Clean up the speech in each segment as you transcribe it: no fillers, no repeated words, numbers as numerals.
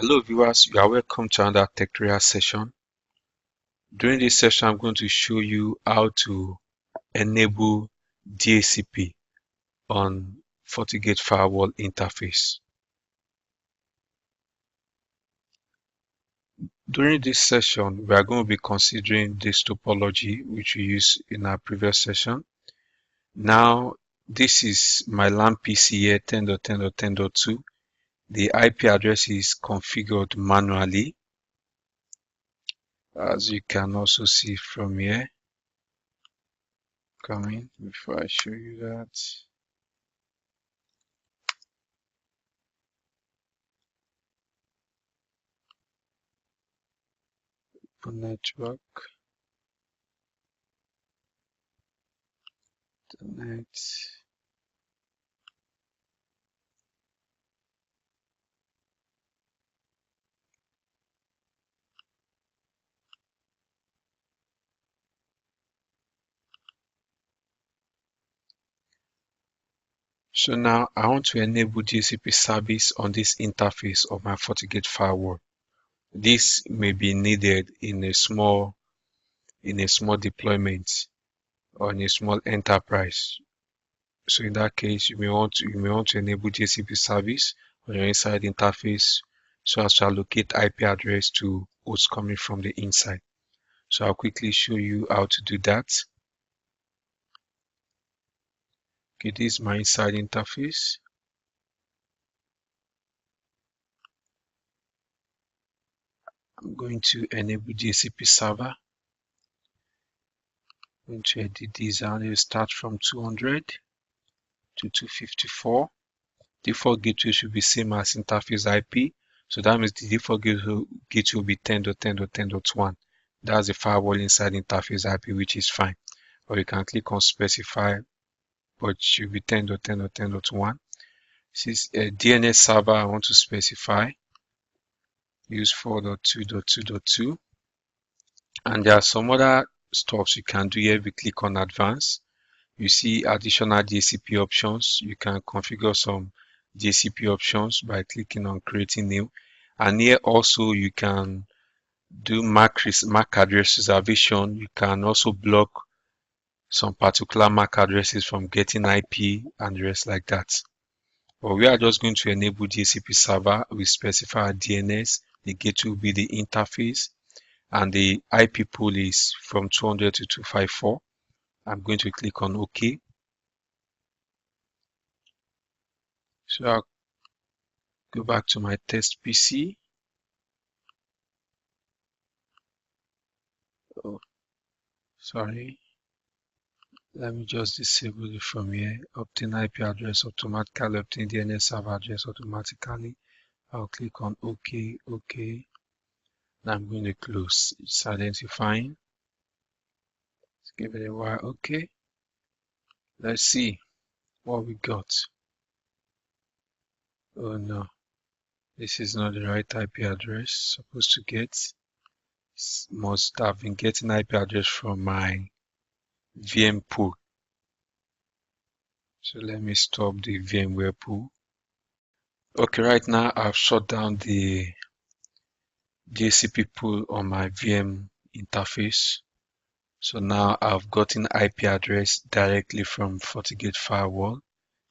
Hello viewers, you are welcome to another tutorial session. During this session, I'm going to show you how to enable DHCP on Fortigate Firewall interface. During this session, we are going to be considering this topology which we used in our previous session. Now, this is my LAN PC here 10.10.10.2. The IP address is configured manually, as you can also see from here. Coming before I show you that. Network, internet. So now I want to enable DHCP service on this interface of my Fortigate firewall. This may be needed in a small deployment or in a small enterprise. So in that case, you may want to enable DHCP service on your inside interface so as to allocate IP address to hosts coming from the inside. So I'll quickly show you how to do that. Okay, this is my inside interface. I'm going to enable DHCP server. I'm going to edit this and it will start from 200 to 254. Default gateway should be same as interface IP. So that means the default gateway will be 10.10.10.1. That's the firewall inside interface IP, which is fine. Or you can click on specify, but it should be 10.10.10.1. Since a DNS server, I want to specify use 4.2.2.2. And there are some other stuff you can do here. If you click on advanced, you see additional DHCP options. You can configure some DHCP options by clicking on creating new. And here also you can do MAC address reservation. You can also block some particular MAC addresses from getting IP and the rest like that. But we are just going to enable DHCP server. We specify DNS. The gateway will be the interface. And the IP pool is from 200 to 254. I'm going to click on OK. So I'll go back to my test PC. Oh, sorry. Let me just disable it from here. Obtain IP address automatically. Obtain DNS server address automatically. I'll click on OK. OK. Now I'm going to close. It's identifying. Let's give it a while. OK. Let's see what we got. Oh no. This is not the right IP address supposed to get. Must have been getting IP address from my VM pool. So let me stop the VMware pool. Okay, right now I've shut down the DHCP pool on my VM interface. So now I've gotten IP address directly from Fortigate Firewall.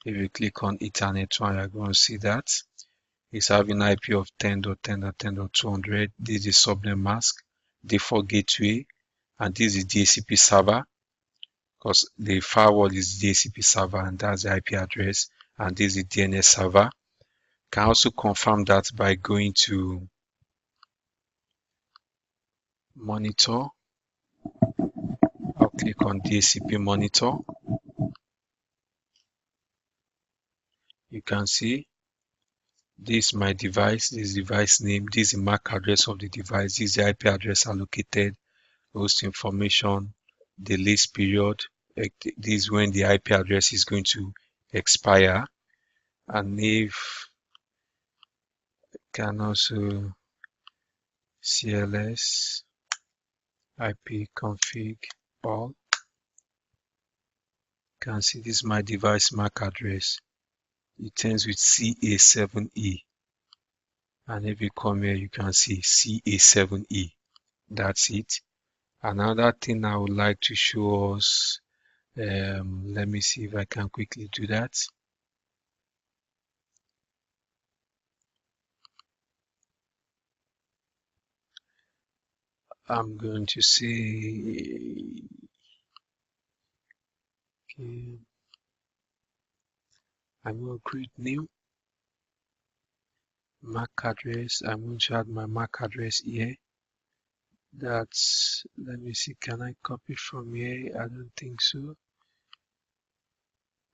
If you click on Ethernet 1, you're going to see that it's having IP of 10.10.10.200. This is subnet mask, default gateway, and this is DHCP server, because the firewall is DHCP server and that's the IP address, and this is DNS server. Can also confirm that by going to monitor. I'll click on DHCP monitor. You can see this is my device, this is device name, this is the MAC address of the device, this is the IP address allocated, host information, the lease period. This is when the IP address is going to expire. And if can also CLS IP config all. You can see this is my device MAC address. It ends with CA7E. And if you come here, you can see CA7E. That's it. Another thing I would like to show us, let me see if I can quickly do that. I'm going to say, okay, I'm going to create new MAC address. I'm going to add my MAC address here. That's, let me see, can I copy from here? I don't think so.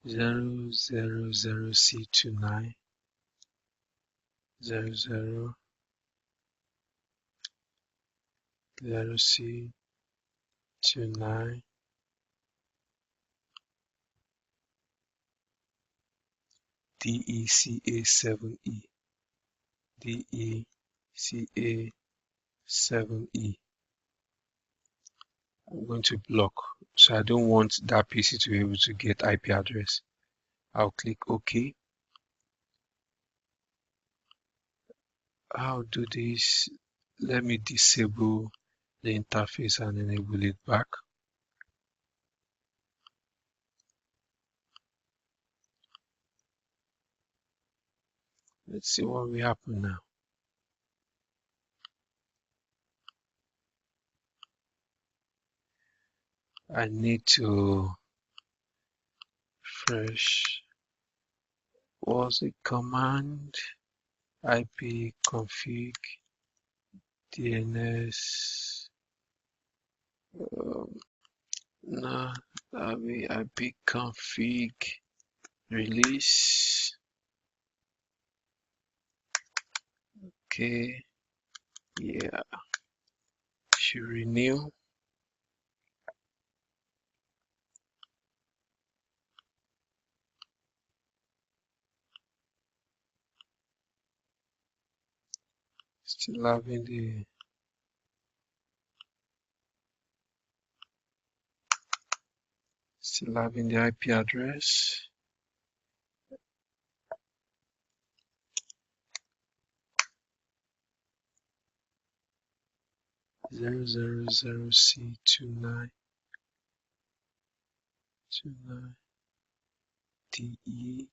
000C29 000C29 DECA7E DECA7E. I'm going to block, so I don't want that PC to be able to get IP address. I'll click OK. I'll do this. Let me disable the interface and enable it back. Let's see what will happen now. I need to fresh, what's the command? IP config DNS. No, that'll be IP config release. Okay, yeah, should renew. Still having the IP address. C29 DECA7E.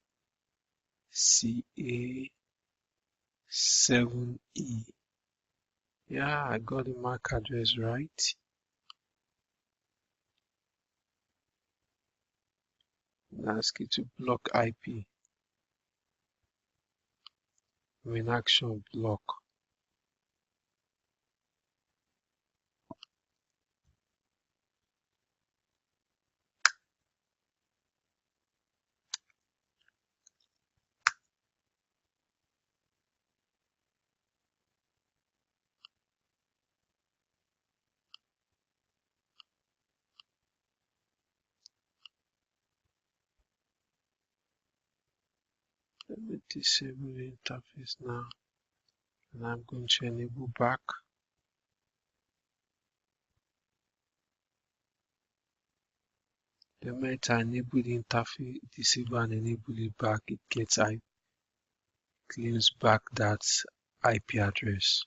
Yeah, I got the MAC address right. Ask it to block IP. When action block. Let me disable the interface now, and I'm going to enable back. The moment I enable the interface, disable and enable it back, it claims back that IP address.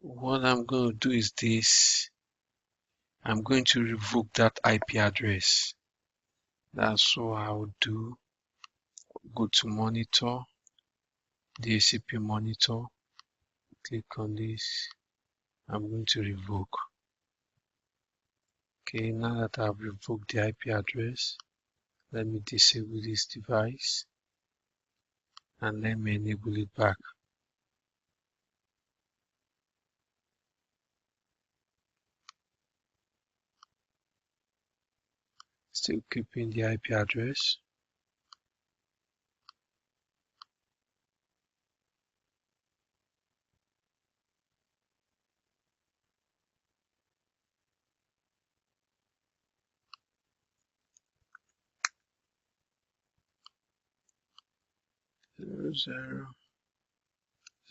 What I'm going to do is this. I'm going to revoke that IP address. That's what I would do. Go to monitor, DHCP monitor, click on this. I'm going to revoke. Okay, now that I've revoked the IP address, let me disable this device and let me enable it back. Still keeping the IP address. Zero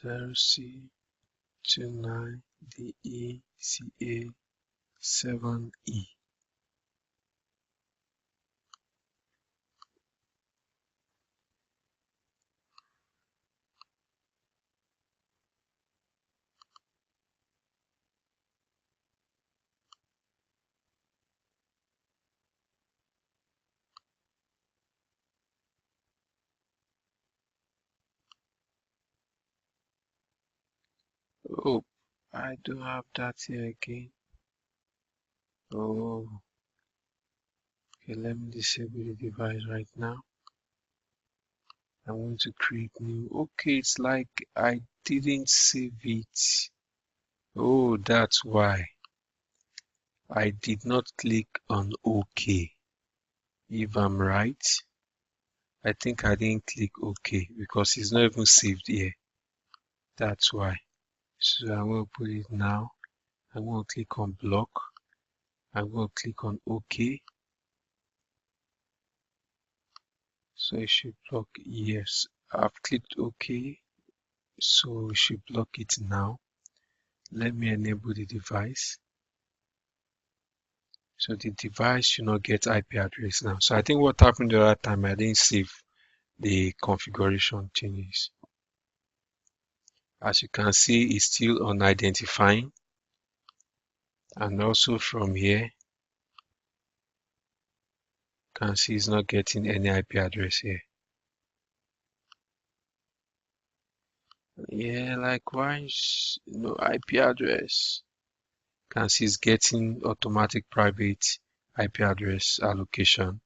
C29 DECA7E. Oh, I don't have that here again. Oh, okay, let me disable the device right now. I want to create new. Okay, it's like I didn't save it. Oh, that's why I did not click on OK. If I'm right, I think I didn't click OK because it's not even saved here. That's why. So I'm going to put it now. I'm going to click on block. I'm going to click on OK. So it should block. Yes, I've clicked OK. So it should block it now. Let me enable the device. So the device should not get IP address now. So I think what happened the other time, I didn't save the configuration changes. As you can see, it's still unidentifying. And also from here, you can see it's not getting any IP address here. Yeah, likewise, no IP address. You can see it's getting automatic private IP address allocation.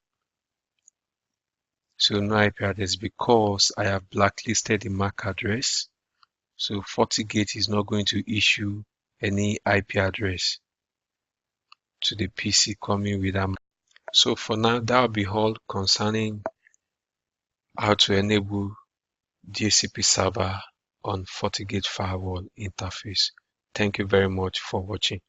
So no IP address because I have blacklisted the MAC address. So Fortigate is not going to issue any IP address to the PC coming with them. So for now, that will be all concerning how to enable DHCP server on Fortigate firewall interface. Thank you very much for watching.